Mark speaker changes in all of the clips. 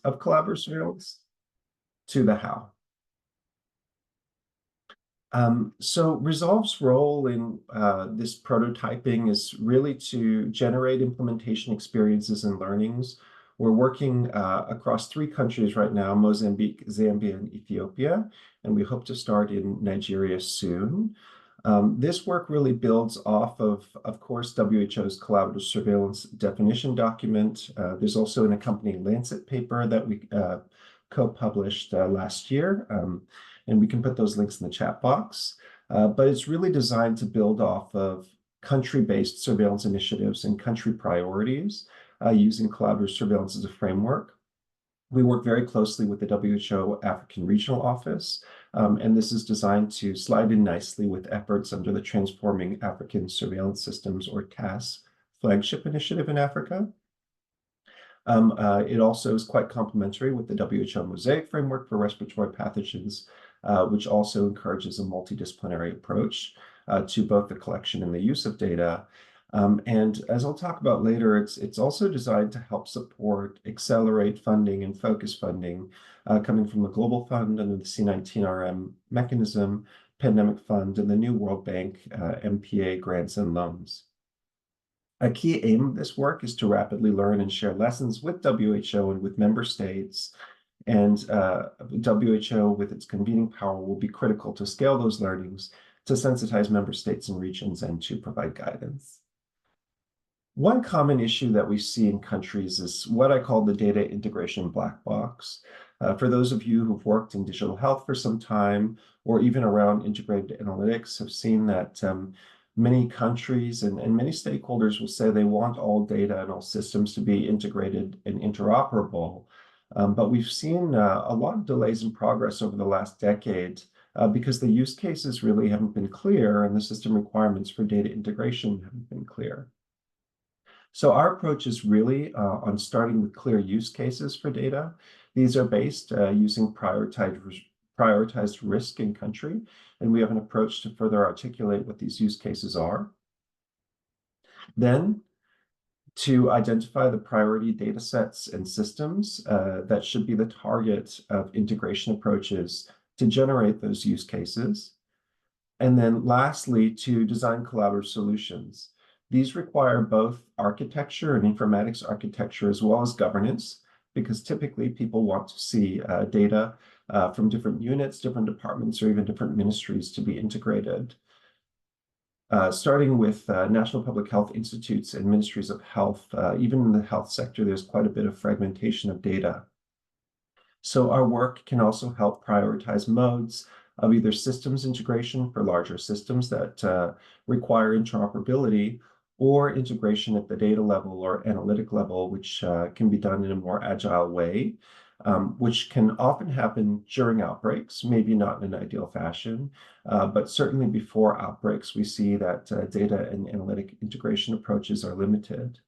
Speaker 1: of collaborative surveillance to the how. So Resolve's role in this prototyping is really to generate implementation experiences and learnings. We're working across 3 countries right now, Mozambique, Zambia, and Ethiopia, and we hope to start in Nigeria soon. This work really builds off of course, WHO's collaborative surveillance definition document. There's also an accompanying Lancet paper that we co-published last year. And we can put those links in the chat box. But it's really designed to build off of country-based surveillance initiatives and country priorities using collaborative surveillance as a framework. We work very closely with the WHO African Regional Office, and this is designed to slide in nicely with efforts under the Transforming African Surveillance Systems, or TAS, flagship initiative in Africa. It also is quite complementary with the WHO Mosaic framework for respiratory pathogens, which also encourages a multidisciplinary approach to both the collection and the use of data. And as I'll talk about later, it's also designed to help support, accelerate funding and focus funding coming from the Global Fund under the C19RM mechanism, Pandemic Fund, and the new World Bank MPA grants and loans. A key aim of this work is to rapidly learn and share lessons with WHO and with member states. And WHO, with its convening power, will be critical to scale those learnings, to sensitize member states and regions, and to provide guidance. One common issue that we see in countries is what I call the data integration black box. For those of you who've worked in digital health for some time, or even around integrated analytics, have seen that many countries and many stakeholders will say they want all data and all systems to be integrated and interoperable. But we've seen a lot of delays in progress over the last decade because the use cases really haven't been clear and the system requirements for data integration haven't been clear. So our approach is really on starting with clear use cases for data. These are based using prioritized risk in country, and we have an approach to further articulate what these use cases are. Then, to identify the priority data sets and systems that should be the target of integration approaches to generate those use cases. And then lastly, to design collaborative solutions. These require both architecture and informatics architecture as well as governance, because typically people want to see data from different units, different departments, or even different ministries to be integrated. Starting with national public health institutes and ministries of health, even in the health sector, there's quite a bit of fragmentation of data. So our work can also help prioritize modes of either systems integration for larger systems that require interoperability, or integration at the data level or analytic level, which can be done in a more agile way, which can often happen during outbreaks, maybe not in an ideal fashion, but certainly before outbreaks, we see that data and analytic integration approaches are limited.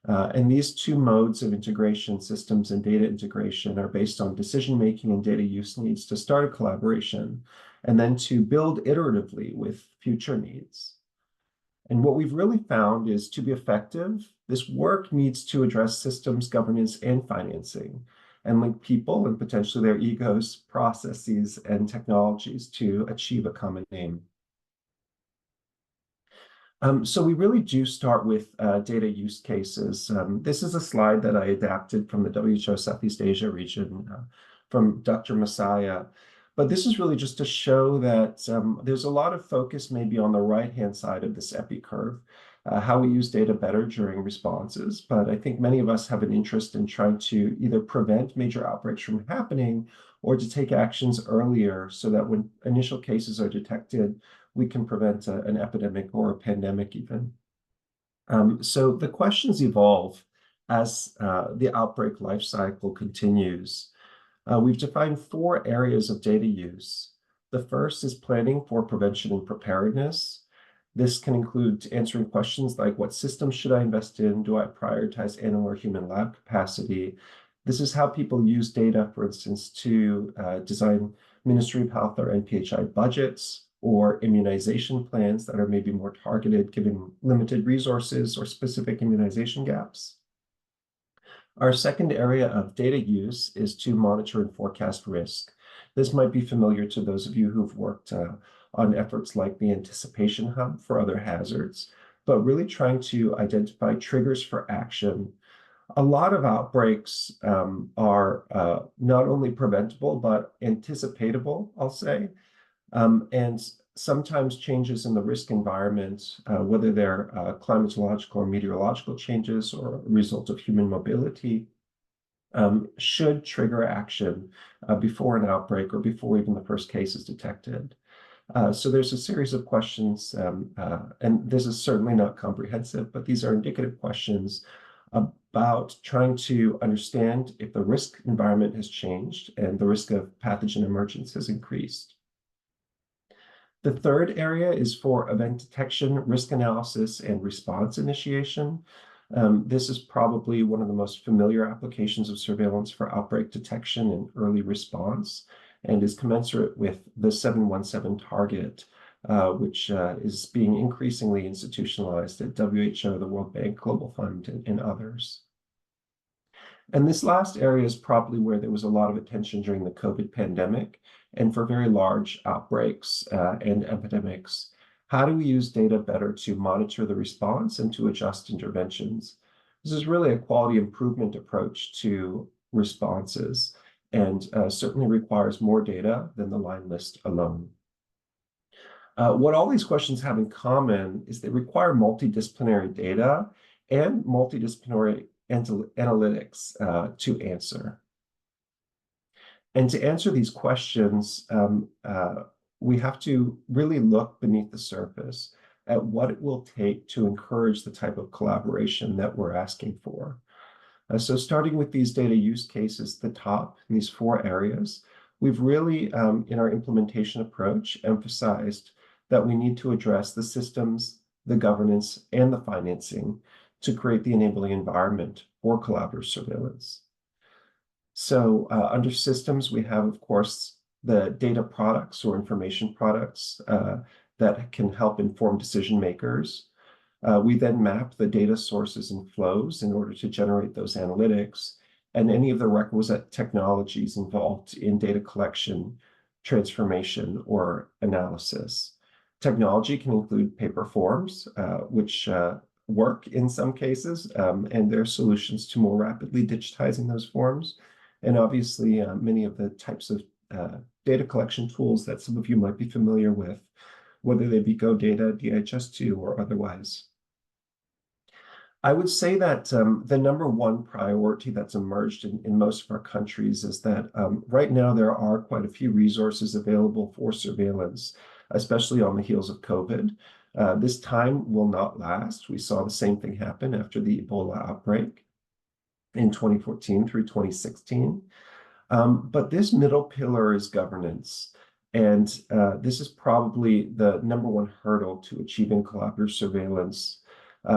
Speaker 1: And these 2 modes of integration, systems and data integration, are based on decision-making and data use needs to start a collaboration, and then to build iteratively with future needs. And what we've really found is, to be effective, this work needs to address systems, governance, and financing, and link people and potentially their egos, processes, and technologies to achieve a common aim. So we really do start with data use cases. This is a slide that I adapted from the WHO Southeast Asia region from Dr. Masaya. But this is really just to show that there's a lot of focus maybe on the right-hand side of this epi curve, how we use data better during responses. But I think many of us have an interest in trying to either prevent major outbreaks from happening or to take actions earlier so that when initial cases are detected, we can prevent an epidemic or a pandemic even. So the questions evolve as the outbreak life cycle continues. We've defined 4 areas of data use. The first is planning for prevention and preparedness. This can include answering questions like, what systems should I invest in? Do I prioritize animal or human lab capacity? This is how people use data, for instance, to design Ministry of Health or NPHI budgets, or immunization plans that are maybe more targeted, given limited resources or specific immunization gaps. Our second area of data use is to monitor and forecast risk. This might be familiar to those of you who've worked on efforts like the Anticipation Hub for other hazards, but really trying to identify triggers for action. A lot of outbreaks are not only preventable, but anticipatable, I'll say. And sometimes changes in the risk environment, whether they're climatological or meteorological changes or a result of human mobility, should trigger action before an outbreak or before even the first case is detected. So there's a series of questions, and this is certainly not comprehensive, but these are indicative questions about trying to understand if the risk environment has changed and the risk of pathogen emergence has increased. The third area is for event detection, risk analysis, and response initiation. This is probably one of the most familiar applications of surveillance for outbreak detection and early response, and is commensurate with the 717 target, which is being increasingly institutionalized at WHO, the World Bank, Global Fund, and others. And this last area is probably where there was a lot of attention during the COVID pandemic, and for very large outbreaks and epidemics. How do we use data better to monitor the response and to adjust interventions? This is really a quality improvement approach to responses, and certainly requires more data than the line list alone. What all these questions have in common is they require multidisciplinary data and multidisciplinary analytics to answer. And to answer these questions, we have to really look beneath the surface at what it will take to encourage the type of collaboration that we're asking for. So starting with these data use cases at the top, in these four areas, we've really, in our implementation approach, emphasized that we need to address the systems, the governance, and the financing to create the enabling environment for collaborative surveillance. So under systems, we have, of course, the data products or information products that can help inform decision makers. We then map the data sources and flows in order to generate those analytics and any of the requisite technologies involved in data collection, transformation, or analysis. Technology can include paper forms, which work in some cases, and there are solutions to more rapidly digitizing those forms. And obviously, many of the types of data collection tools that some of you might be familiar with, whether they be GoData, DHIS2, or otherwise. I would say that the number one priority that's emerged in most of our countries is that right now there are quite a few resources available for surveillance, especially on the heels of COVID. This time will not last. We saw the same thing happen after the Ebola outbreak in 2014 through 2016. But this middle pillar is governance. And this is probably the number one hurdle to achieving collaborative surveillance.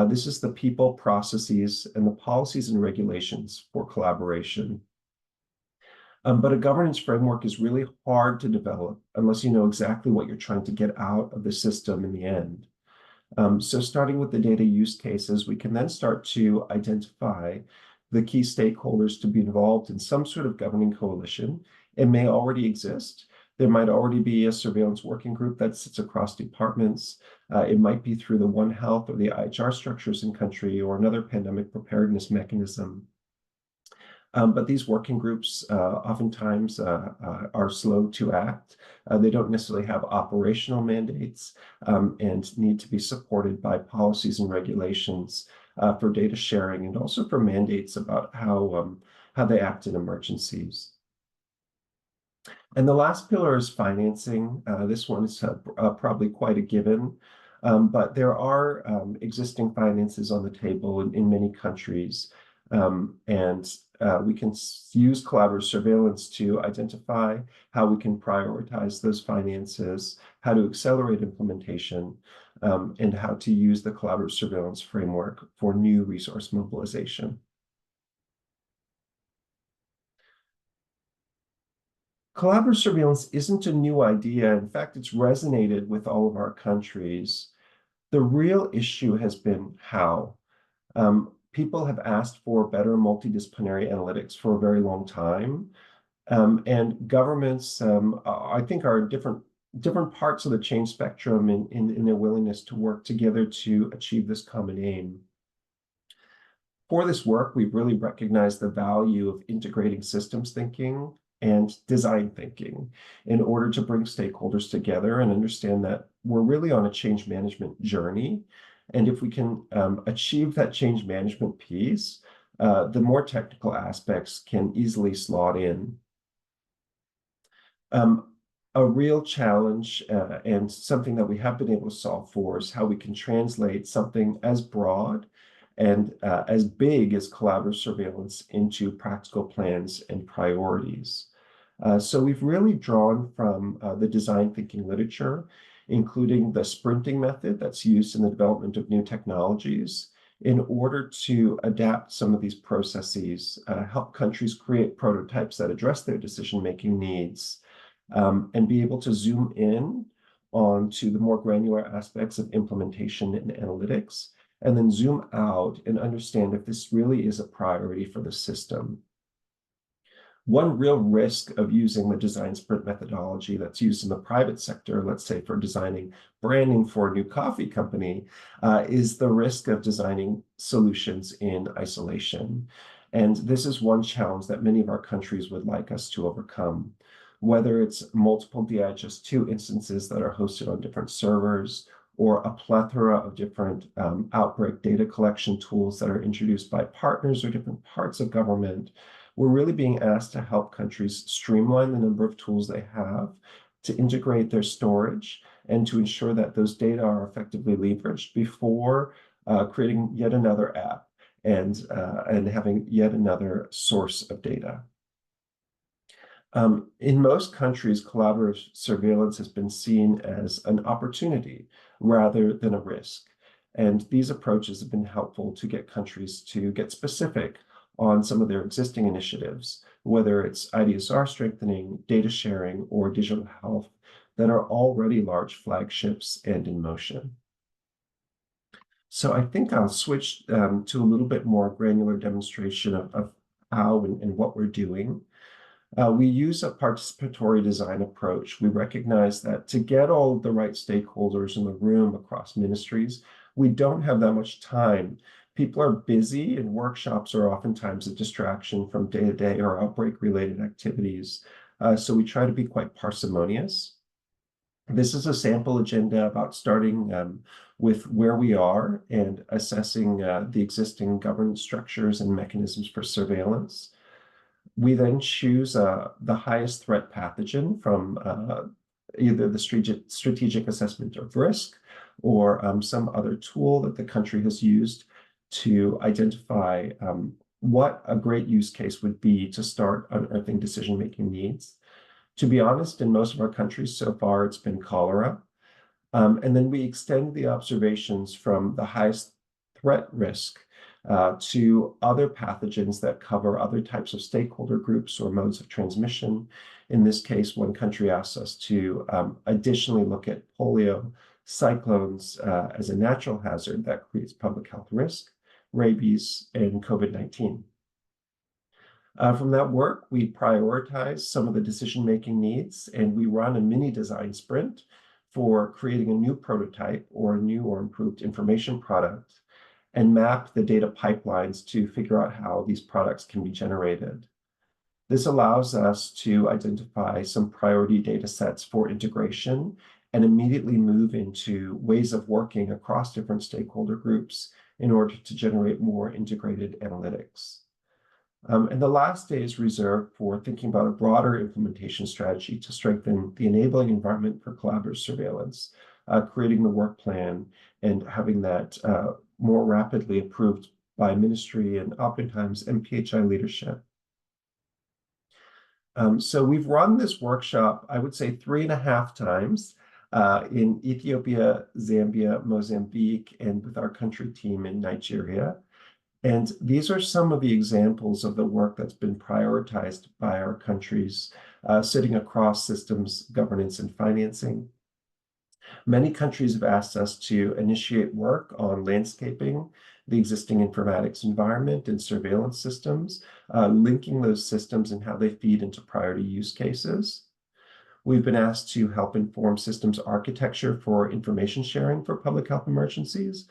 Speaker 1: This is the people, processes, and the policies and regulations for collaboration. But a governance framework is really hard to develop unless you know exactly what you're trying to get out of the system in the end. So starting with the data use cases, we can then start to identify the key stakeholders to be involved in some sort of governing coalition. It may already exist. There might already be a surveillance working group that sits across departments. It might be through the One Health or the IHR structures in country or another pandemic preparedness mechanism. But these working groups oftentimes are slow to act. They don't necessarily have operational mandates and need to be supported by policies and regulations for data sharing and also for mandates about how they act in emergencies. And the last pillar is financing. This one is probably quite a given, but there are existing finances on the table in many countries. And we can use collaborative surveillance to identify how we can prioritize those finances, how to accelerate implementation, and how to use the collaborative surveillance framework for new resource mobilization. Collaborative surveillance isn't a new idea. In fact, it's resonated with all of our countries. The real issue has been how. people have asked for better multidisciplinary analytics for a very long time. And governments, I think, are different parts of the change spectrum in their willingness to work together to achieve this common aim. For this work, we've really recognized the value of integrating systems thinking and design thinking in order to bring stakeholders together and understand that we're really on a change management journey. And if we can achieve that change management piece, the more technical aspects can easily slot in. A real challenge and something that we have been able to solve for is how we can translate something as broad and as big as collaborative surveillance into practical plans and priorities. So we've really drawn from the design thinking literature, including the sprinting method that's used in the development of new technologies, in order to adapt some of these processes, help countries create prototypes that address their decision-making needs, and be able to zoom in onto the more granular aspects of implementation and analytics, and then zoom out and understand if this really is a priority for the system. One real risk of using the design sprint methodology that's used in the private sector, let's say for designing branding for a new coffee company, is the risk of designing solutions in isolation. And this is one challenge that many of our countries would like us to overcome. Whether it's multiple DHIS2 instances that are hosted on different servers, or a plethora of different outbreak data collection tools that are introduced by partners or different parts of government, we're really being asked to help countries streamline the number of tools they have, to integrate their storage, and to ensure that those data are effectively leveraged before creating yet another app and having yet another source of data. In most countries, collaborative surveillance has been seen as an opportunity rather than a risk. And these approaches have been helpful to get countries to get specific on some of their existing initiatives, whether it's IDSR strengthening, data sharing, or digital health, that are already large flagships and in motion. So I think I'll switch to a little bit more granular demonstration of how and what we're doing. We use a participatory design approach. We recognize that to get all the right stakeholders in the room across ministries, we don't have that much time. People are busy, and workshops are oftentimes a distraction from day-to-day or outbreak-related activities. So we try to be quite parsimonious. This is a sample agenda about starting with where we are and assessing the existing governance structures and mechanisms for surveillance. We then choose the highest threat pathogen from either the strategic assessment of risk or some other tool that the country has used to identify what a great use case would be to start unearthing decision-making needs. To be honest, in most of our countries so far, it's been cholera. And then we extend the observations from the highest threat risk to other pathogens that cover other types of stakeholder groups or modes of transmission. In this case, one country asks us to additionally look at polio, cyclones as a natural hazard that creates public health risk, rabies, and COVID-19. From that work, we prioritize some of the decision-making needs, and we run a mini design sprint for creating a new prototype or a new or improved information product, and map the data pipelines to figure out how these products can be generated. This allows us to identify some priority data sets for integration and immediately move into ways of working across different stakeholder groups in order to generate more integrated analytics. And the last day is reserved for thinking about a broader implementation strategy to strengthen the enabling environment for collaborative surveillance, creating the work plan, and having that more rapidly approved by ministry and oftentimes MPHI leadership. So we've run this workshop, I would say 3.5 times in Ethiopia, Zambia, Mozambique, and with our country team in Nigeria. And these are some of the examples of the work that's been prioritized by our countries, sitting across systems, governance, and financing. Many countries have asked us to initiate work on landscaping the existing informatics environment and surveillance systems, linking those systems and how they feed into priority use cases. We've been asked to help inform systems architecture for information sharing for public health emergencies,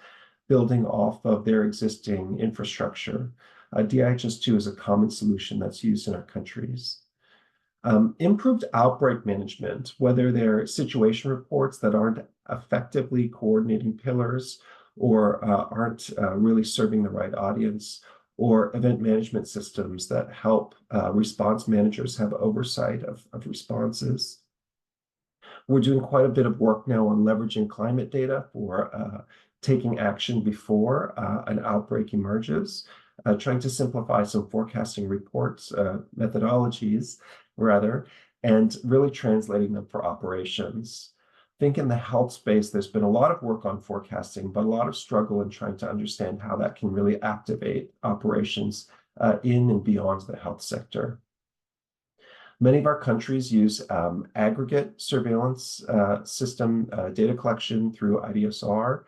Speaker 1: building off of their existing infrastructure. DIHS2 is a common solution that's used in our countries. Improved outbreak management, whether they're situation reports that aren't effectively coordinating pillars or aren't really serving the right audience, or event management systems that help response managers have oversight of responses. We're doing quite a bit of work now on leveraging climate data for taking action before an outbreak emerges, trying to simplify some forecasting reports, methodologies, rather, and really translating them for operations. I think in the health space, there's been a lot of work on forecasting, but a lot of struggle in trying to understand how that can really activate operations in and beyond the health sector. Many of our countries use aggregate surveillance system data collection through IDSR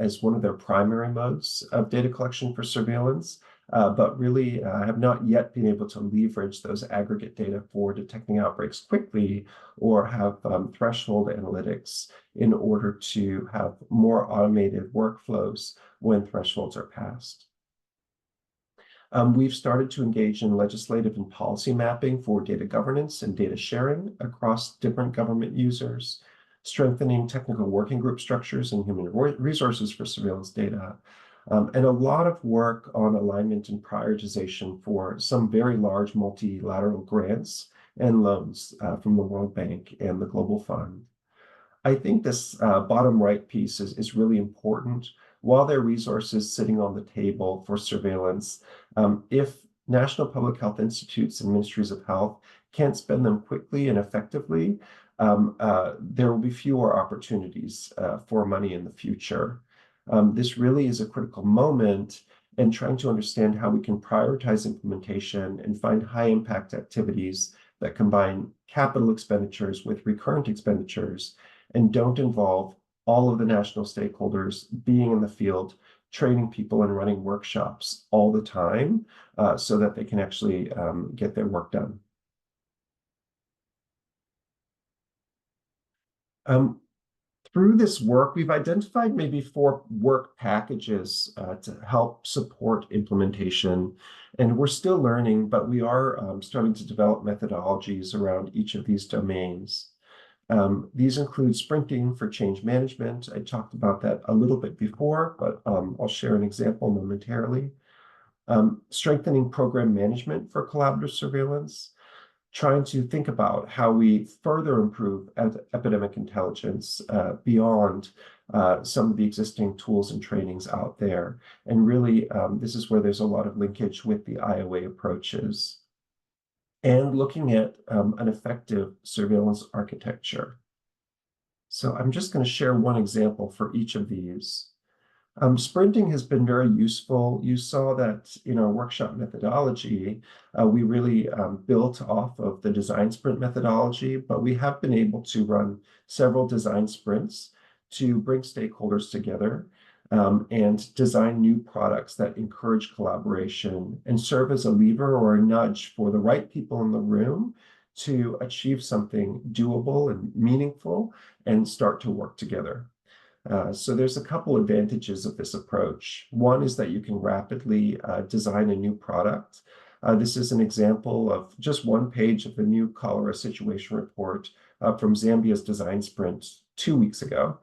Speaker 1: as one of their primary modes of data collection for surveillance, but really have not yet been able to leverage those aggregate data for detecting outbreaks quickly or have threshold analytics in order to have more automated workflows when thresholds are passed. We've started to engage in legislative and policy mapping for data governance and data sharing across different government users, strengthening technical working group structures and human resources for surveillance data, and a lot of work on alignment and prioritization for some very large multilateral grants and loans from the World Bank and the Global Fund. I think this bottom right piece is really important. While there are resources sitting on the table for surveillance, if national public health institutes and ministries of health can't spend them quickly and effectively, there will be fewer opportunities for money in the future. This really is a critical moment in trying to understand how we can prioritize implementation and find high impact activities that combine capital expenditures with recurrent expenditures and don't involve all of the national stakeholders being in the field, training people and running workshops all the time so that they can actually get their work done. Through this work, we've identified maybe 4 work packages to help support implementation. And we're still learning, but we are starting to develop methodologies around each of these domains. These include sprinting for change management. I talked about that a little bit before, but I'll share an example momentarily. Strengthening program management for collaborative surveillance, trying to think about how we further improve epidemic intelligence beyond some of the existing tools and trainings out there. And really, this is where there's a lot of linkage with the IOA approaches. And looking at an effective surveillance architecture. So I'm just going to share one example for each of these. Sprinting has been very useful. You saw that in our workshop methodology, we really built off of the design sprint methodology, but we have been able to run several design sprints to bring stakeholders together and design new products that encourage collaboration and serve as a lever or a nudge for the right people in the room to achieve something doable and meaningful and start to work together. So there's a couple advantages of this approach. One is that you can rapidly design a new product. This is an example of just one page of the new cholera situation report from Zambia's design sprint 2 weeks ago.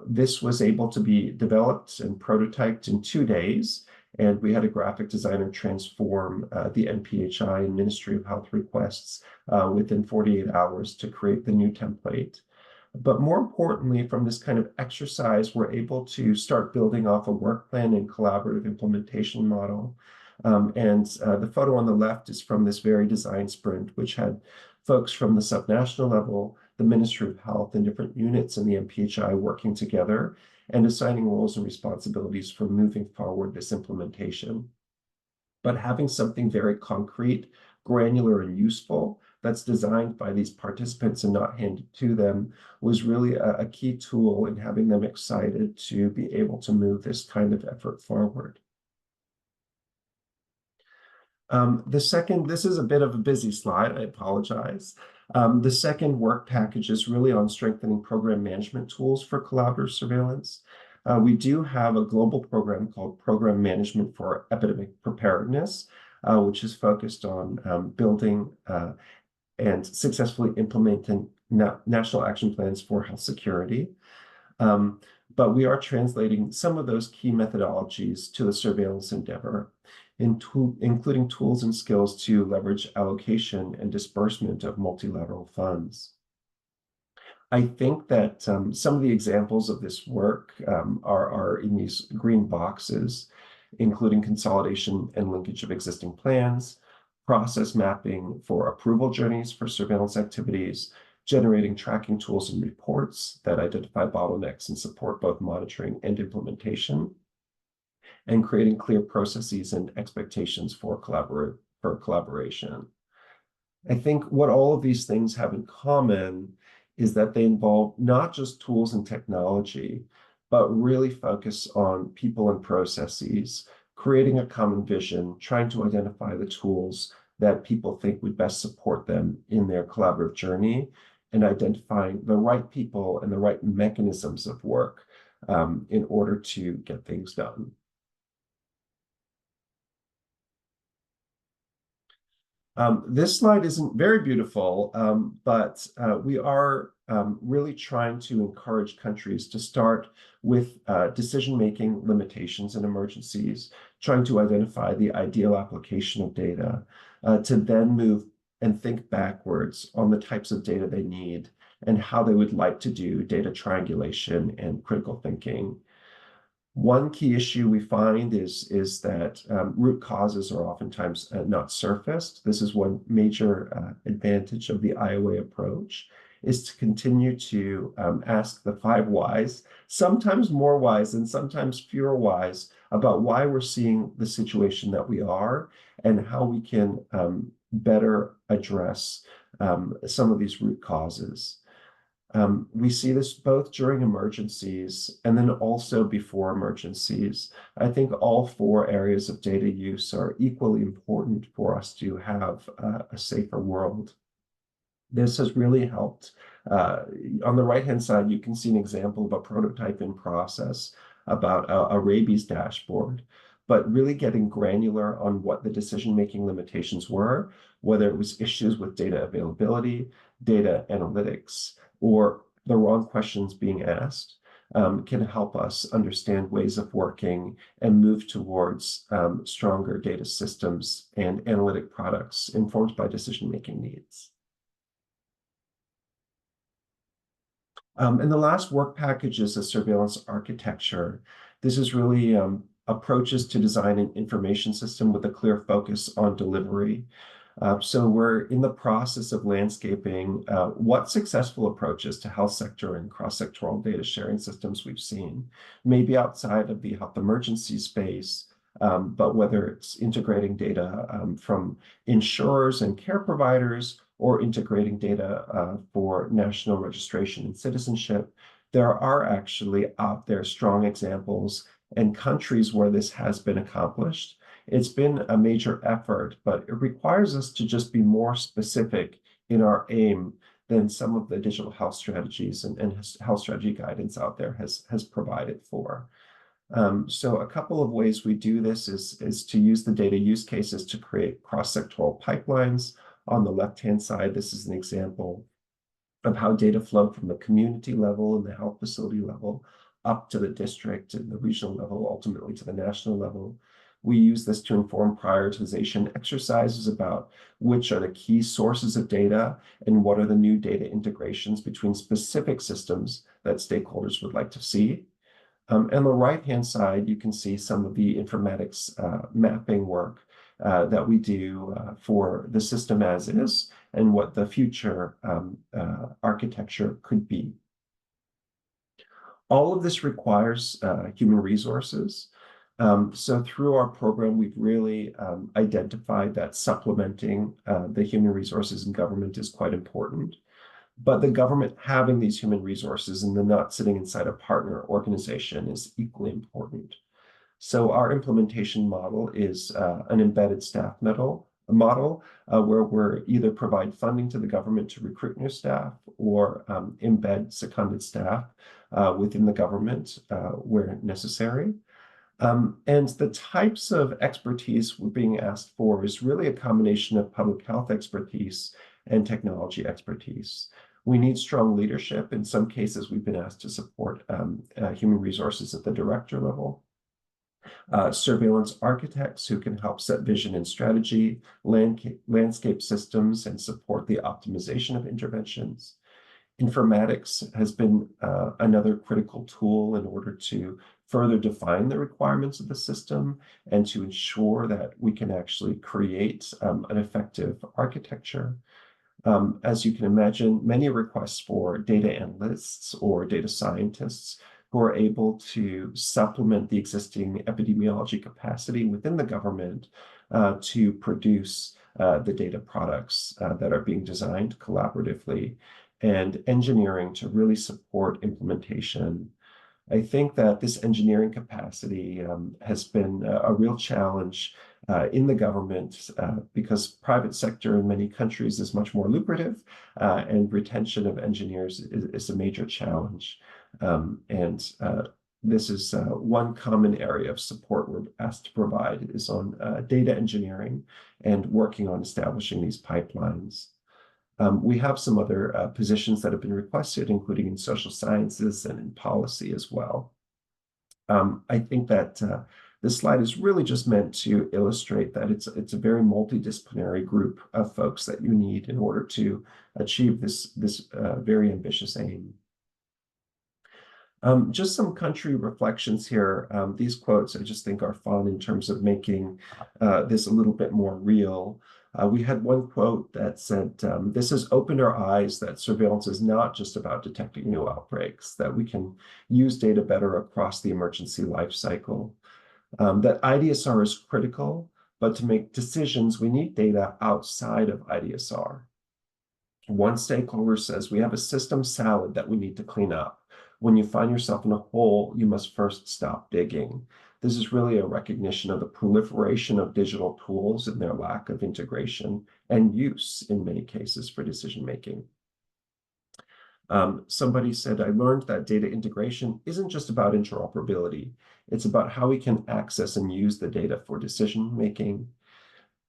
Speaker 1: This was able to be developed and prototyped in 2 days, and we had a graphic designer transform the NPHI and Ministry of Health requests within 48 hours to create the new template. But more importantly, from this kind of exercise, we're able to start building off a work plan and collaborative implementation model. The photo on the left is from this very design sprint, which had folks from the subnational level, the Ministry of Health, and different units in the MPHI working together and assigning roles and responsibilities for moving forward this implementation. But having something very concrete, granular, and useful that's designed by these participants and not handed to them was really a key tool in having them excited to be able to move this kind of effort forward. This is a bit of a busy slide, I apologize. The second work package is really on strengthening program management tools for collaborative surveillance. We do have a global program called Program Management for Epidemic Preparedness, which is focused on building and successfully implementing national action plans for health security. But we are translating some of those key methodologies to the surveillance endeavor, including tools and skills to leverage allocation and disbursement of multilateral funds. I think that some of the examples of this work are in these green boxes, including consolidation and linkage of existing plans, process mapping for approval journeys for surveillance activities, generating tracking tools and reports that identify bottlenecks and support both monitoring and implementation, and creating clear processes and expectations for collaboration. I think what all of these things have in common is that they involve not just tools and technology, but really focus on people and processes, creating a common vision, trying to identify the tools that people think would best support them in their collaborative journey, and identifying the right people and the right mechanisms of work in order to get things done. This slide isn't very beautiful, but we are really trying to encourage countries to start with decision-making limitations in emergencies, trying to identify the ideal application of data, to then move and think backwards on the types of data they need and how they would like to do data triangulation and critical thinking. One key issue we find is that root causes are oftentimes not surfaced. This is one major advantage of the IOA approach, is to continue to ask the 5 whys, sometimes more whys and sometimes fewer whys, about why we're seeing the situation that we are and how we can better address some of these root causes. We see this both during emergencies and then also before emergencies. I think all 4 areas of data use are equally important for us to have a safer world. This has really helped. On the right-hand side, you can see an example of a prototype in process about a rabies dashboard, but really getting granular on what the decision-making limitations were, whether it was issues with data availability, data analytics, or the wrong questions being asked, can help us understand ways of working and move towards stronger data systems and analytic products informed by decision-making needs. And the last work package is a surveillance architecture. This is really approaches to design an information system with a clear focus on delivery. So we're in the process of landscaping what successful approaches to health sector and cross-sectoral data sharing systems we've seen, maybe outside of the health emergency space, but whether it's integrating data from insurers and care providers or integrating data for national registration and citizenship, there are actually out there strong examples and countries where this has been accomplished. It's been a major effort, but it requires us to just be more specific in our aim than some of the digital health strategies and health strategy guidance out there has provided for. So a couple of ways we do this is to use the data use cases to create cross-sectoral pipelines. On the left-hand side, this is an example of how data flow from the community level and the health facility level up to the district and the regional level, ultimately to the national level. We use this to inform prioritization exercises about which are the key sources of data and what are the new data integrations between specific systems that stakeholders would like to see. On the right-hand side, you can see some of the informatics mapping work that we do for the system as is and what the future architecture could be. All of this requires human resources. So through our program, we've really identified that supplementing the human resources in government is quite important. But the government having these human resources and then not sitting inside a partner organization is equally important. So our implementation model is an embedded staff model where we're either provide funding to the government to recruit new staff or embed seconded staff within the government where necessary. And the types of expertise we're being asked for is really a combination of public health expertise and technology expertise. We need strong leadership. In some cases, we've been asked to support human resources at the director level. Surveillance architects who can help set vision and strategy, landscape systems, and support the optimization of interventions. Informatics has been another critical tool in order to further define the requirements of the system and to ensure that we can actually create an effective architecture. As you can imagine, many requests for data analysts or data scientists who are able to supplement the existing epidemiology capacity within the government to produce the data products that are being designed collaboratively, and engineering to really support implementation. I think that this engineering capacity has been a real challenge in the government because private sector in many countries is much more lucrative and retention of engineers is a major challenge. This is one common area of support we're asked to provide is on data engineering and working on establishing these pipelines. We have some other positions that have been requested, including in social sciences and in policy as well. I think that this slide is really just meant to illustrate that it's a very multidisciplinary group of folks that you need in order to achieve this very ambitious aim. Just some country reflections here. These quotes I just think are fun in terms of making this a little bit more real. We had one quote that said, this has opened our eyes that surveillance is not just about detecting new outbreaks, that we can use data better across the emergency life cycle, that IDSR is critical, but to make decisions, we need data outside of IDSR. One stakeholder says, we have a system salad that we need to clean up. When you find yourself in a hole, you must first stop digging. This is really a recognition of the proliferation of digital tools and their lack of integration and use in many cases for decision making. Somebody said, I learned that data integration isn't just about interoperability. It's about how we can access and use the data for decision making.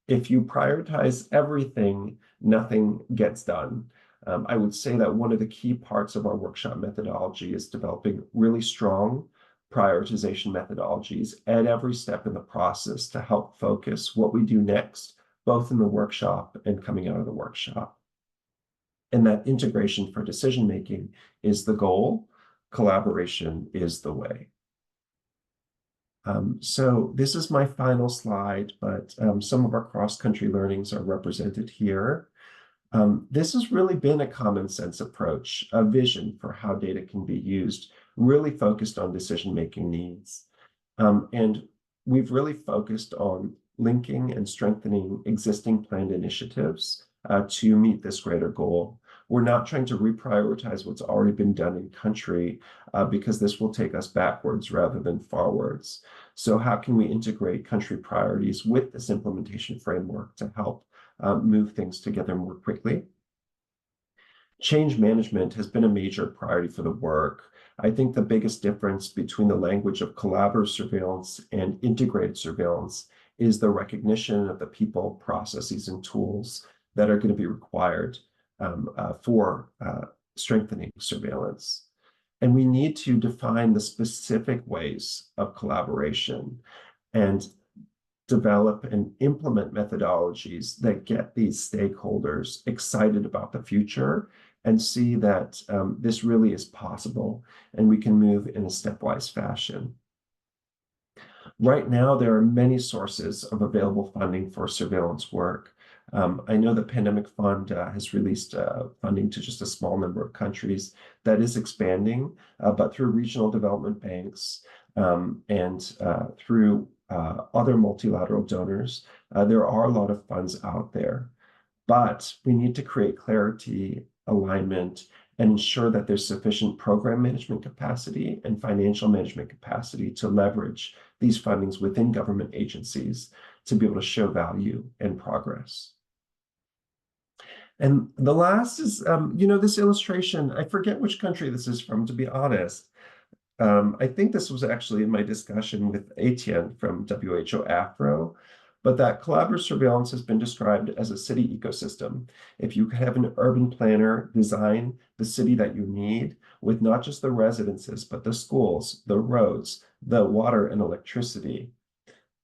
Speaker 1: If you prioritize everything, nothing gets done. I would say that one of the key parts of our workshop methodology is developing really strong prioritization methodologies at every step in the process to help focus what we do next, both in the workshop and coming out of the workshop. And that integration for decision-making is the goal. Collaboration is the way. So this is my final slide, but some of our cross-country learnings are represented here. This has really been a common sense approach, a vision for how data can be used, really focused on decision-making needs. And we've really focused on linking and strengthening existing planned initiatives to meet this greater goal. We're not trying to reprioritize what's already been done in country because this will take us backwards rather than forwards. So how can we integrate country priorities with this implementation framework to help move things together more quickly? Change management has been a major priority for the work. I think the biggest difference between the language of collaborative surveillance and integrated surveillance is the recognition of the people, processes, and tools that are going to be required for strengthening surveillance. And we need to define the specific ways of collaboration and develop and implement methodologies that get these stakeholders excited about the future and see that this really is possible and we can move in a stepwise fashion. Right now, there are many sources of available funding for surveillance work. I know the Pandemic Fund has released funding to just a small number of countries that is expanding, but through regional development banks, and through other multilateral donors. There are a lot of funds out there, but we need to create clarity, alignment, and ensure that there's sufficient program management capacity and financial management capacity to leverage these fundings within government agencies to be able to show value and progress. And the last is, this illustration, I forget which country this is from, to be honest. I think this was actually in my discussion with Etienne from WHO Afro, but that collaborative surveillance has been described as a city ecosystem. If you have an urban planner design the city that you need with not just the residences, but the schools, the roads, the water and electricity.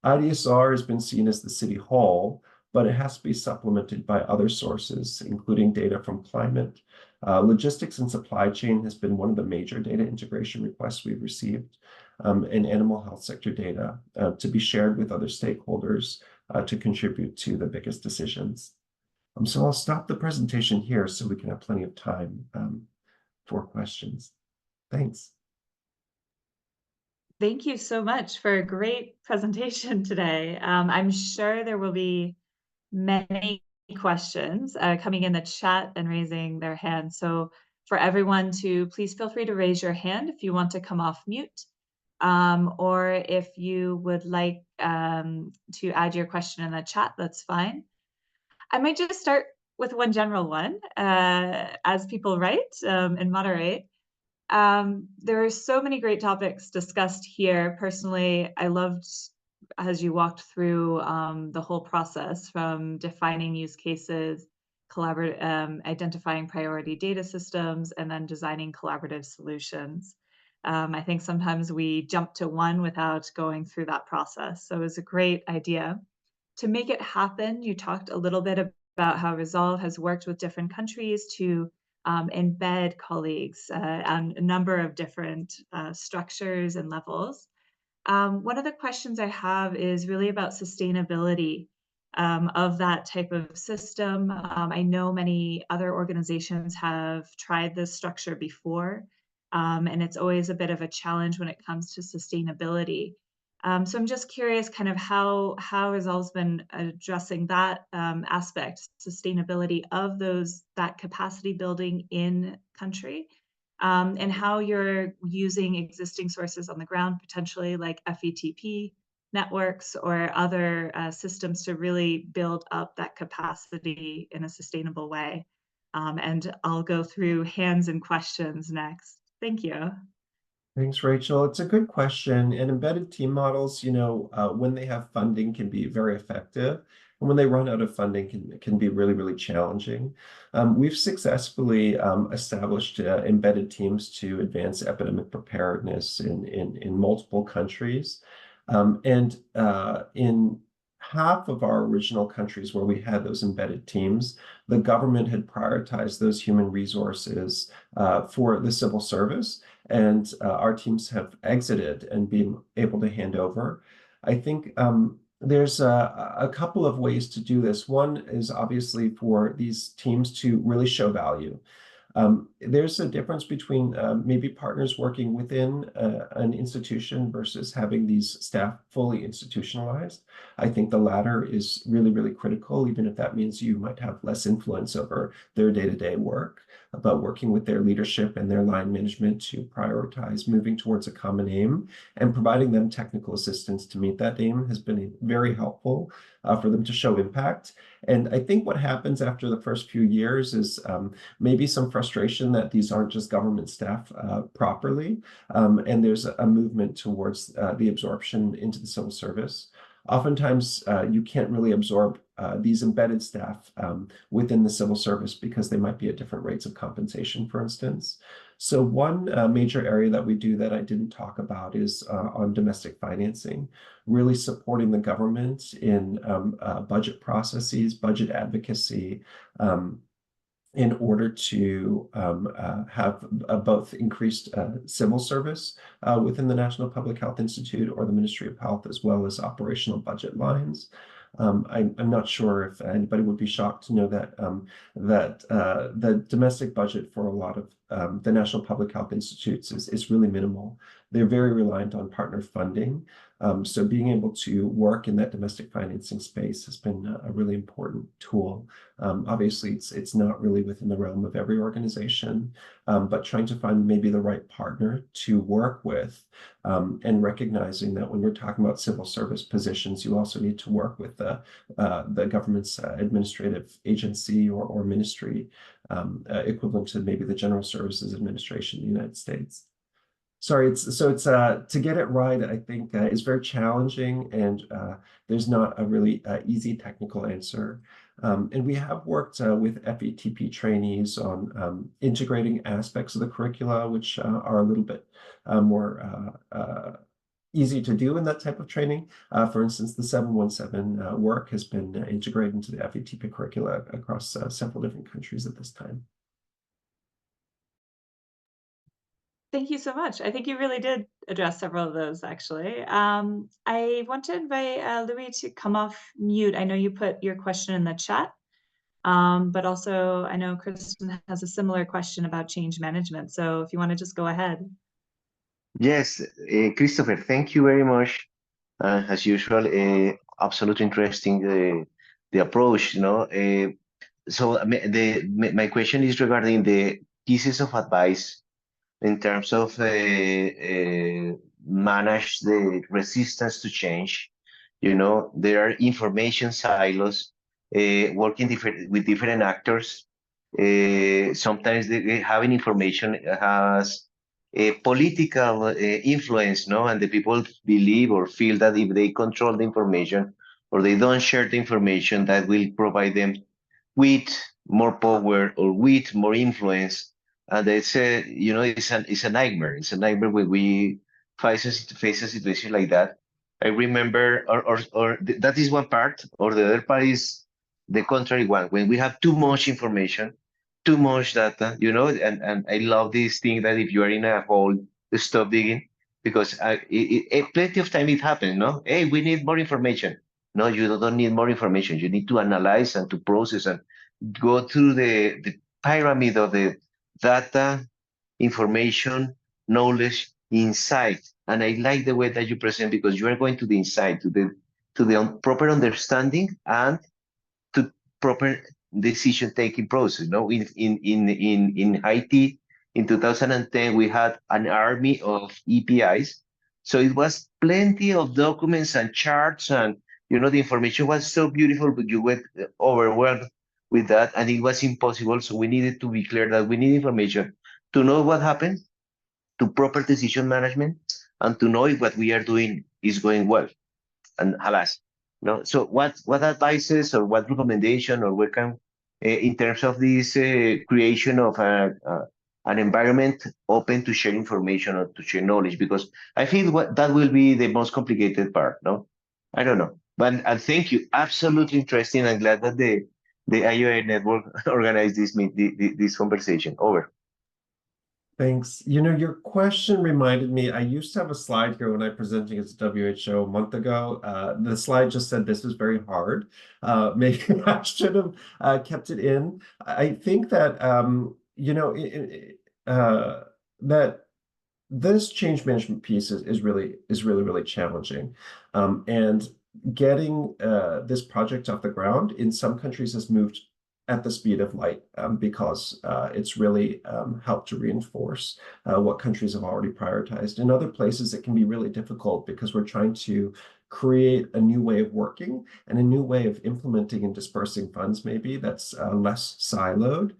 Speaker 1: IDSR has been seen as the city hall, but it has to be supplemented by other sources, including data from climate. Logistics and supply chain has been one of the major data integration requests we've received, and animal health sector data to be shared with other stakeholders to contribute to the biggest decisions. So I'll stop the presentation here so we can have plenty of time for questions. Thanks.
Speaker 2: Thank you so much for a great presentation today. I'm sure there will be many questions coming in the chat and raising their hand. So for everyone to please feel free to raise your hand if you want to come off mute, or if you would like to add your question in the chat, that's fine. I might just start with one general one as people write and moderate. There are so many great topics discussed here. Personally, I loved as you walked through the whole process from defining use cases, identifying priority data systems, and then designing collaborative solutions. I think sometimes we jump to one without going through that process. So it was a great idea. To make it happen, you talked a little bit about how Resolve has worked with different countries to embed colleagues on a number of different structures and levels. One of the questions I have is really about sustainability of that type of system. I know many other organizations have tried this structure before, and it's always a bit of a challenge when it comes to sustainability. So I'm just curious kind of how Resolve's been addressing that aspect, sustainability of that capacity building in country, and how you're using existing sources on the ground, potentially like FETP networks or other systems to really build up that capacity in a sustainable way. And I'll go through hands and questions next. Thank you.
Speaker 1: Thanks, Rachel. It's a good question. And embedded team models, when they have funding can be very effective. And when they run out of funding can be really, really challenging. We've successfully established embedded teams to advance epidemic preparedness in multiple countries. And in half of our original countries where we had those embedded teams, the government had prioritized those human resources for the civil service. And our teams have exited and been able to hand over. I think there's a couple of ways to do this. One is obviously for these teams to really show value. There's a difference between maybe partners working within an institution versus having these staff fully institutionalized. I think the latter is really, really critical, even if that means you might have less influence over their day-to-day work, but working with their leadership and their line management to prioritize moving towards a common aim and providing them technical assistance to meet that aim has been very helpful for them to show impact. And I think what happens after the first few years is maybe some frustration that these aren't just government staff properly, and there's a movement towards the absorption into the civil service. Oftentimes, you can't really absorb these embedded staff within the civil service because they might be at different rates of compensation, for instance. So one major area that we do that I didn't talk about is on domestic financing, really supporting the government in budget processes, budget advocacy, in order to have both increased civil service within the National Public Health Institute or the Ministry of Health, as well as operational budget lines. I'm not sure if anybody would be shocked to know that the domestic budget for a lot of the National Public Health Institutes is really minimal. They're very reliant on partner funding. So being able to work in that domestic financing space has been a really important tool. Obviously, it's not really within the realm of every organization, but trying to find maybe the right partner to work with, and recognizing that when we're talking about civil service positions, you also need to work with the government's administrative agency or ministry, equivalent to maybe the General Services Administration in the United States. Sorry, it's to get it right, I think is very challenging, and there's not a really easy technical answer. And we have worked with FETP trainees on integrating aspects of the curricula, which are a little bit more easy to do in that type of training. For instance, the 717 work has been integrated into the FETP curricula across several different countries at this time.
Speaker 2: Thank you so much. I think you really did address several of those, actually. I want to invite Louis to come off mute. I know you put your question in the chat, but also I know Kristen has a similar question about change management. So if you want to just go ahead.
Speaker 3: Yes, Christopher, thank you very much. As usual, absolutely interesting the approach, you know. So my question is regarding the pieces of advice in terms of manage the resistance to change. You know, there are information silos, working with different actors. Sometimes having information has a political influence, no? And the people believe or feel that if they control the information or they don't share the information, that will provide them with more power or with more influence. And it's a, you know, it's a nightmare. It's a nightmare when we face a situation like that. I remember, that is one part, or the other part is the contrary one. When we have too much information, too much data, you know, and I love this thing that if you are in a hole, stop digging, because plenty of time it happens, no? Hey, we need more information. No, you don't need more information. You need to analyze and to process and go through the pyramid of the data, information, knowledge, insight. And I like the way that you present, because you are going to the insight, to the proper understanding and to proper decision taking process. No, in Haiti in 2010 we had an army of EPIs, so it was plenty of documents and charts, and you know the information was so beautiful, but you were overwhelmed with that, and it was impossible. So we needed to be clear that we need information to know what happened, to proper decision management, and to know if what we are doing is going well. And alas, no. So what advices or what recommendation or what can in terms of this creation of an environment open to share information or to share knowledge, because I think that will be the most complicated part. No, I don't know, but and thank you, absolutely interesting. I'm glad that the IOA network organized this conversation. Over.
Speaker 1: Thanks. You know, your question reminded me, I used to have a slide here when I presenting at WHO a month ago. The slide just said this was very hard. Maybe I should have kept it in. I think that, you know, that this change management piece is really challenging. And getting this project off the ground in some countries has moved at the speed of light, because it's really helped to reinforce what countries have already prioritized. In other places, it can be really difficult because we're trying to create a new way of working and a new way of implementing and dispersing funds, maybe that's less siloed.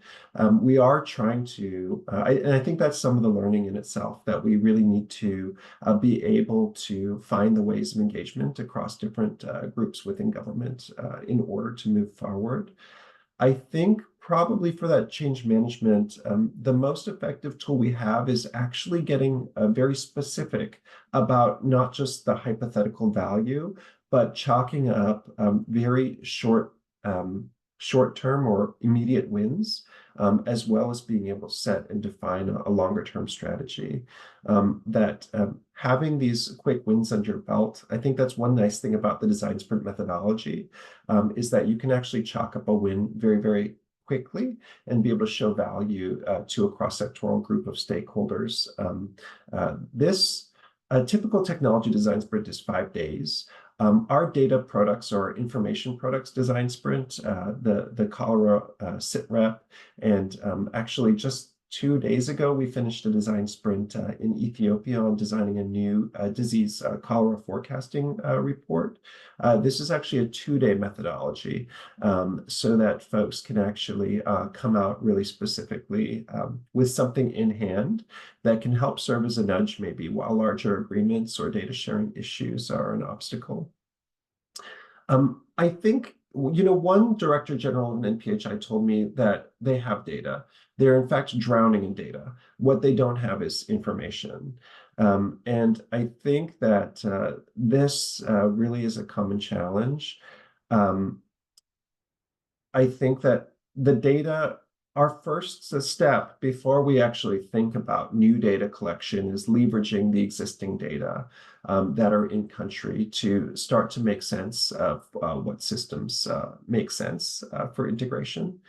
Speaker 1: We are trying to, and I think that's some of the learning in itself, that we really need to be able to find the ways of engagement across different groups within government in order to move forward. I think probably for that change management, the most effective tool we have is actually getting very specific about not just the hypothetical value, but chalking up very short-term or immediate wins, as well as being able to set and define a longer-term strategy. Having these quick wins under your belt, I think that's one nice thing about the design sprint methodology, is that you can actually chalk up a win very quickly and be able to show value to a cross-sectoral group of stakeholders. This typical technology design sprint is 5 days. Our data products or information products design sprint, the cholera SITREP, and actually just 2 days ago, we finished a design sprint in Ethiopia on designing a new disease cholera forecasting report. This is actually a 2-day methodology so that folks can actually come out really specifically with something in hand that can help serve as a nudge maybe while larger agreements or data sharing issues are an obstacle. I think, one director general of an NPHI told me that they have data. They're in fact drowning in data. What they don't have is information. And I think that this really is a common challenge. I think that the data, our first step before we actually think about new data collection is leveraging the existing data that are in country to start to make sense of what systems make sense for integration.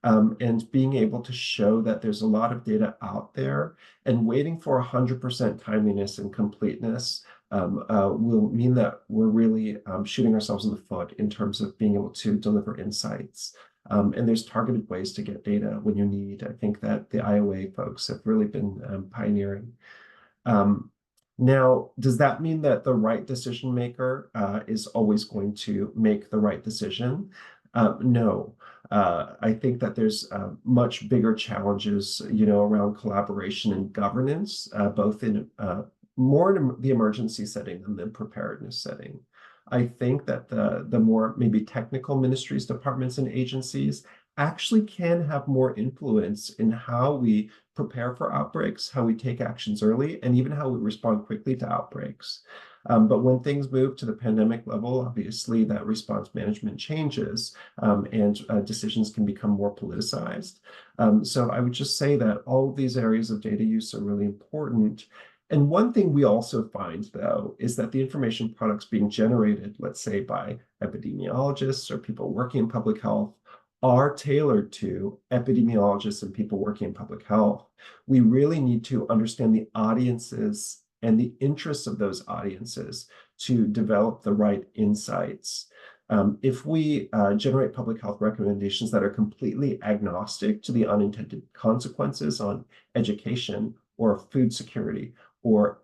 Speaker 1: And being able to show that there's a lot of data out there, and waiting for 100% timeliness and completeness will mean that we're really shooting ourselves in the foot in terms of being able to deliver insights. And there's targeted ways to get data when you need. I think that the IOA folks have really been pioneering. Now, does that mean that the right decision maker is always going to make the right decision? No. I think that there's much bigger challenges, around collaboration and governance, both in more in the emergency setting than the preparedness setting. I think that the more maybe technical ministries, departments, and agencies actually can have more influence in how we prepare for outbreaks, how we take actions early, and even how we respond quickly to outbreaks. But when things move to the pandemic level, obviously that response management changes and decisions can become more politicized. So I would just say that all of these areas of data use are really important. And one thing we also find, though, is that the information products being generated, let's say by epidemiologists or people working in public health, are tailored to epidemiologists and people working in public health. We really need to understand the audiences and the interests of those audiences to develop the right insights. If we generate public health recommendations that are completely agnostic to the unintended consequences on education or food security or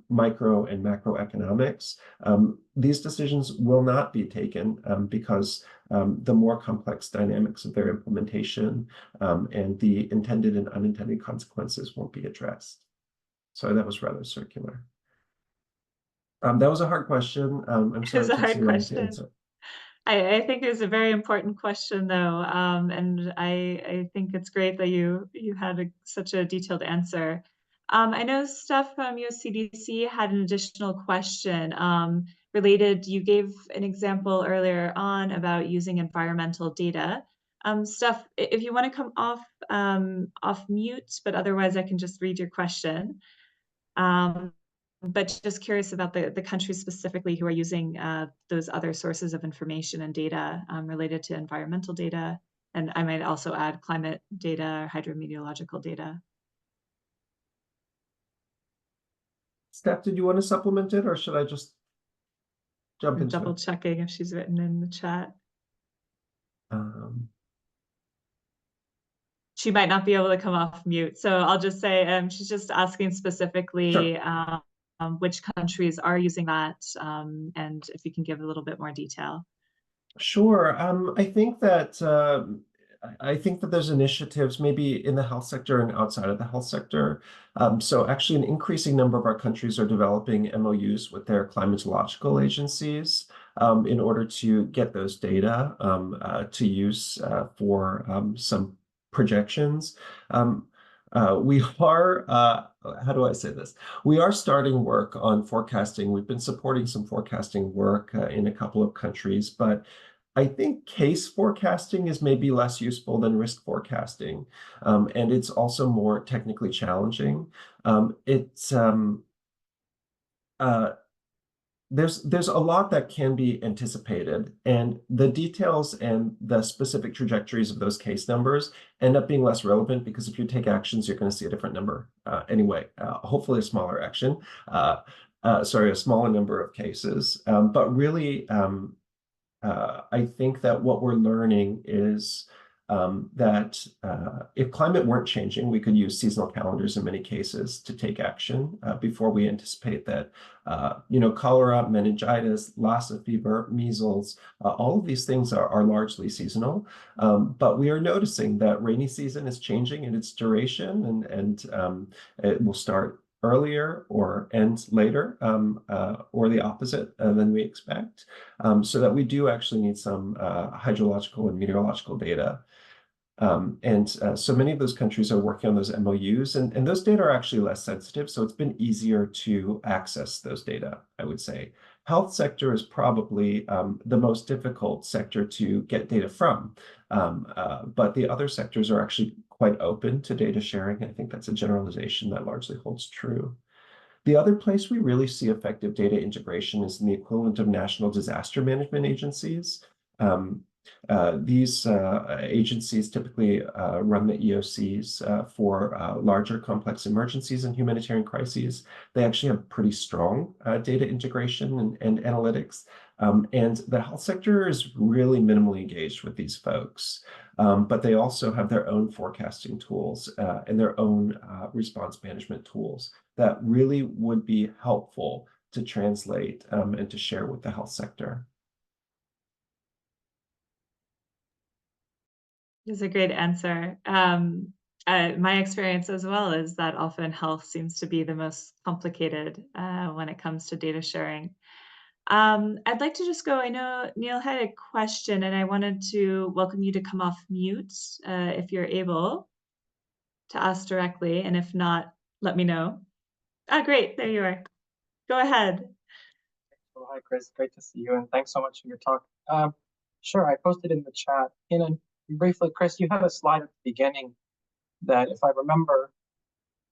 Speaker 1: micro and macroeconomics, these decisions will not be taken because the more complex dynamics of their implementation and the intended and unintended consequences won't be addressed. So that was rather circular. That was a hard question. I'm sorry
Speaker 2: It was a
Speaker 1: it took so
Speaker 2: hard
Speaker 1: long to
Speaker 2: question.
Speaker 1: answer.
Speaker 2: I think it was a very important question, though, and I think it's great that you had such a detailed answer. I know Steph from USCDC had an additional question related. You gave an example earlier on about using environmental data. Steph, if you want to come off mute, but otherwise I can just read your question. But just curious about the countries specifically who are using those other sources of information and data related to environmental data. And I might also add climate data or hydrometeorological data.
Speaker 1: Steph, did you want to supplement it, or should I just jump
Speaker 2: I'm
Speaker 1: into
Speaker 2: double
Speaker 1: it?
Speaker 2: checking if she's written in the chat. She might not be able to come off mute. So I'll just say she's just asking specifically
Speaker 1: Sure.
Speaker 2: which countries are using that and if you can give a little bit more detail.
Speaker 1: Sure. I think that there's initiatives maybe in the health sector and outside of the health sector. So actually an increasing number of our countries are developing MOUs with their climatological agencies in order to get those data to use for some projections. We are, how do I say this? We are starting work on forecasting. We've been supporting some forecasting work in a couple of countries, but I think case forecasting is maybe less useful than risk forecasting, and it's also more technically challenging. there's a lot that can be anticipated, and the details and the specific trajectories of those case numbers end up being less relevant, because if you take actions, you're going to see a different number anyway. Hopefully, a smaller action. Sorry, a smaller number of cases. But really, I think that what we're learning is that if climate weren't changing, we could use seasonal calendars in many cases to take action before we anticipate that, cholera, meningitis, Lassa fever, measles, all of these things are largely seasonal. But we are noticing that rainy season is changing in its duration, and it will start earlier or end later, or the opposite than we expect, so that we do actually need some hydrological and meteorological data. So many of those countries are working on those MOUs, and those data are actually less sensitive, so it's been easier to access those data, I would say. Health sector is probably the most difficult sector to get data from, but the other sectors are actually quite open to data sharing. I think that's a generalization that largely holds true. The other place we really see effective data integration is in the equivalent of national disaster management agencies. These agencies typically run the EOCs for larger complex emergencies and humanitarian crises. They actually have pretty strong data integration and analytics. And the health sector is really minimally engaged with these folks. But they also have their own forecasting tools and their own response management tools that really would be helpful to translate and to share with the health sector.
Speaker 2: That's a great answer. My experience as well is that often health seems to be the most complicated when it comes to data sharing. I'd like to just go. I know Neil had a question, and I wanted to welcome you to come off mute if you're able to ask directly, and if not, let me know. Ah, great, there you are. Go ahead.
Speaker 4: Well, hi, Chris. Great to see you, and thanks so much for your talk. Sure, I posted in the chat. Briefly, Chris, you had a slide at the beginning that, if I remember,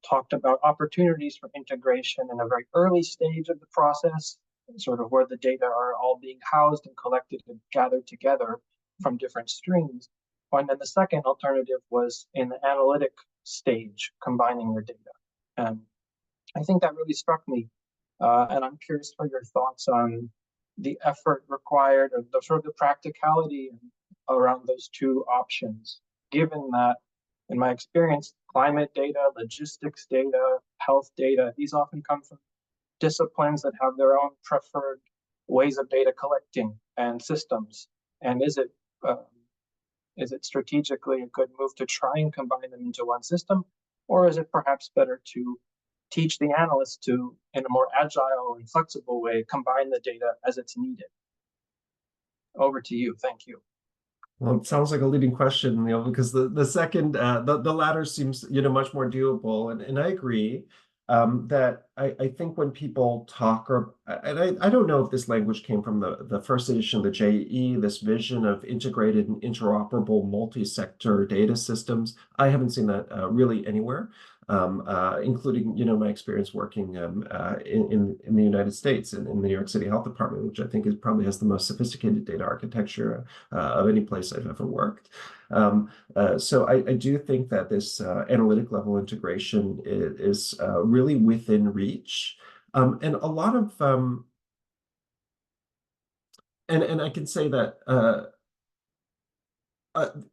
Speaker 4: talked about opportunities for integration in a very early stage of the process, sort of where the data are all being housed and collected and gathered together from different streams. And then the second alternative was in the analytic stage, combining the data. And I think that really struck me. And I'm curious for your thoughts on the effort required, or the sort of the practicality around those two options, given that, in my experience, climate data, logistics data, health data, these often come from disciplines that have their own preferred ways of data collecting and systems. And is it strategically a good move to try and combine them into one system, or is it perhaps better to teach the analysts to, in a more agile and flexible way, combine the data as it's needed? Over to you. Thank you.
Speaker 1: Well, it sounds like a leading question, Neil, because the second, the latter seems, much more doable, and I agree that I think when people talk, and I don't know if this language came from the first edition of the JEE, this vision of integrated and interoperable multi-sector data systems. I haven't seen that really anywhere. Including, my experience working in the United States in the New York City Health Department, which I think probably has the most sophisticated data architecture of any place I've ever worked. So I do think that this analytic level integration is really within reach. And a lot of, and I can say that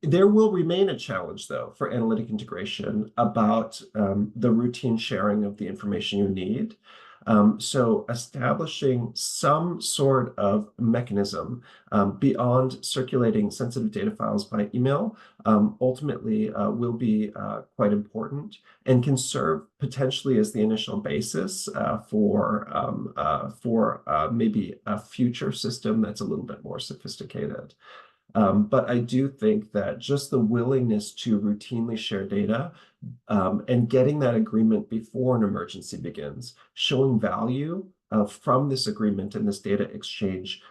Speaker 1: there will remain a challenge, though, for analytic integration about the routine sharing of the information you need. So establishing some sort of mechanism beyond circulating sensitive data files by email ultimately will be quite important, and can serve potentially as the initial basis for maybe a future system that's a little bit more sophisticated. But I do think that just the willingness to routinely share data and getting that agreement before an emergency begins, showing value from this agreement and this data exchange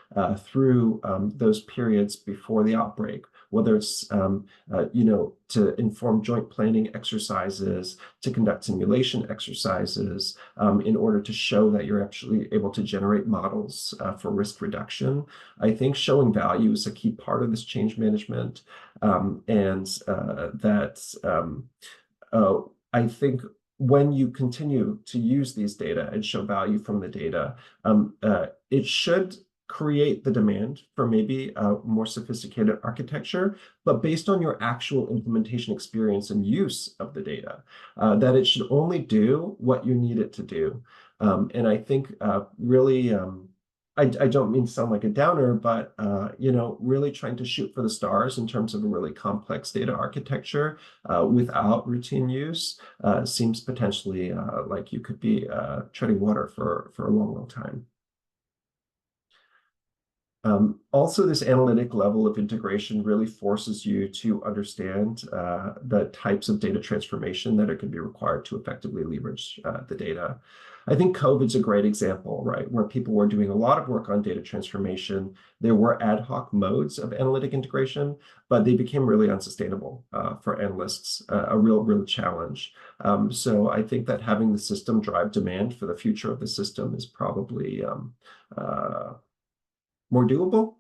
Speaker 1: through those periods before the outbreak, whether it's to inform joint planning exercises, to conduct simulation exercises, in order to show that you're actually able to generate models for risk reduction. I think showing value is a key part of this change management, I think when you continue to use these data and show value from the data, it should create the demand for maybe a more sophisticated architecture, but based on your actual implementation experience and use of the data, that it should only do what you need it to do. And I think really, I don't mean to sound like a downer, but really trying to shoot for the stars in terms of a really complex data architecture without routine use seems potentially like you could be treading water for a long, long time. Also, this analytic level of integration really forces you to understand the types of data transformation that are going to be required to effectively leverage the data. I think COVID's a great example, right, where people were doing a lot of work on data transformation. There were ad hoc modes of analytic integration, but they became really unsustainable for analysts, a real challenge. So I think that having the system drive demand for the future of the system is probably more doable,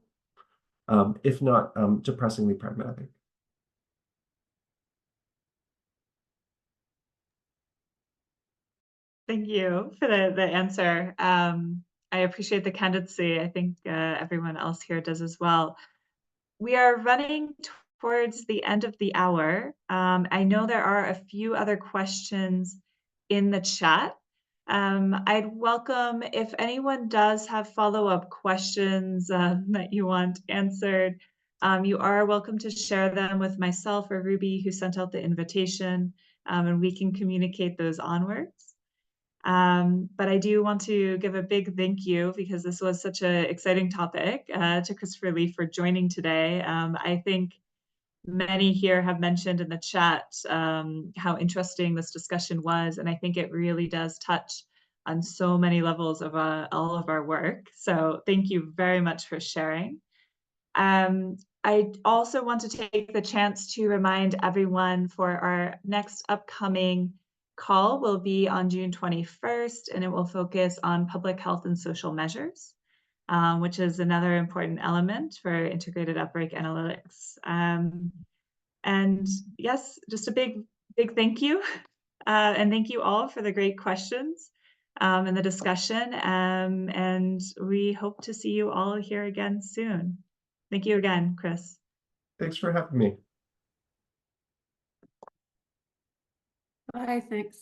Speaker 1: if not depressingly pragmatic.
Speaker 2: Thank you for the answer. I appreciate the candidacy. I think everyone else here does as well. We are running towards the end of the hour. I know there are a few other questions in the chat. I'd welcome if anyone does have follow-up questions that you want answered. You are welcome to share them with myself or Ruby, who sent out the invitation, and we can communicate those onwards. But I do want to give a big thank you, because this was such an exciting topic, to Christopher Lee for joining today. I think many here have mentioned in the chat how interesting this discussion was, and I think it really does touch on so many levels of all of our work. So thank you very much for sharing. I also want to take the chance to remind everyone for our next upcoming call will be on June 21st, and it will focus on public health and social measures, which is another important element for integrated outbreak analytics. And yes, just a big thank you. And thank you all for the great questions and the discussion. And we hope to see you all here again soon. Thank you again, Chris.
Speaker 1: Thanks for having me.
Speaker 5: Bye, thanks.